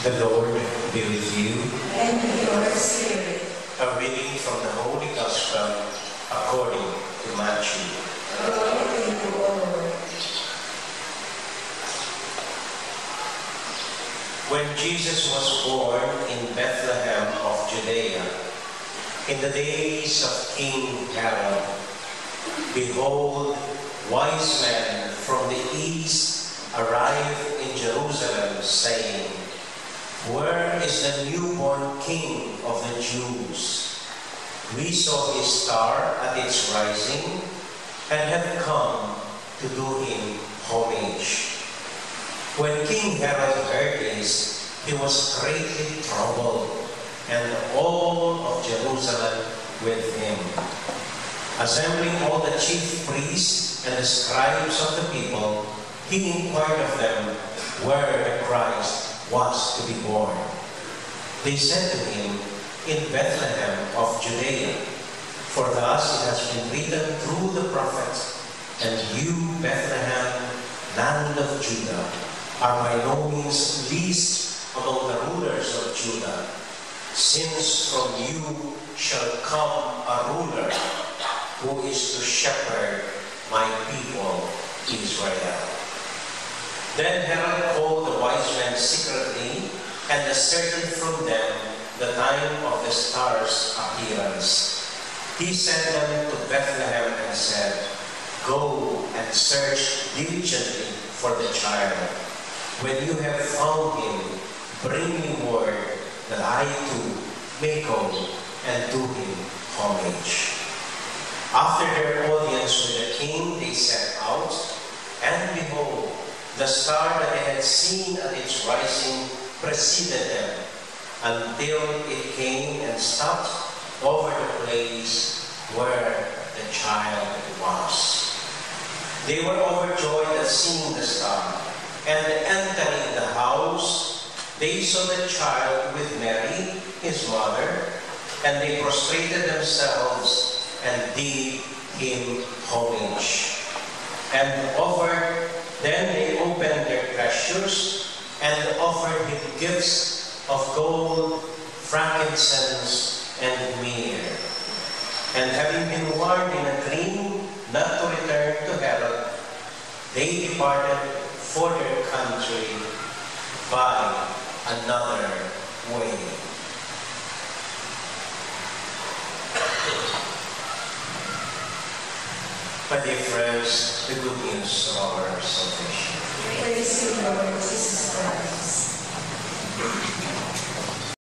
The Lord be with you. And with your spirit. A reading from the Holy Gospel according to Matthew. Glory to you, O Lord. When Jesus was born in Bethlehem of Judea, in the days of King Herod, behold, wise men from the east arrived in Jerusalem, saying, "Where is the newborn King of the Jews? We saw his star at its rising and have come to do him homage." When King Herod heard this, he was greatly troubled, and all of Jerusalem with him. Assembling all the chief priests and the scribes of the people, he inquired of them where the Christ was to be born. They said to him, "In Bethlehem of Judea, for thus it has been written through the prophets, and you, Bethlehem, land of Judah, are by no means least among the rulers of Judah, since from you shall come a ruler who is to shepherd my people Israel." Then Herod called the wise men secretly and ascertained from them the time of the star's appearance. He sent them to Bethlehem and said, "Go and search diligently for the child. When you have found him, bring me word that I too may go and do him homage." After their audience with the king, they set out, and behold, the star that they had seen at its rising preceded them, until it came and stopped over the place where the child was. They were overjoyed at seeing the star. And entering the house, they saw the child with Mary, his mother, and they prostrated themselves and did him homage. Then they opened their treasures and offered him gifts of gold, frankincense, and myrrh. And having been warned in a dream not to return to Herod, they departed for their country by another way. My dear friends, the good news of our salvation. Praise you, Lord Jesus Christ.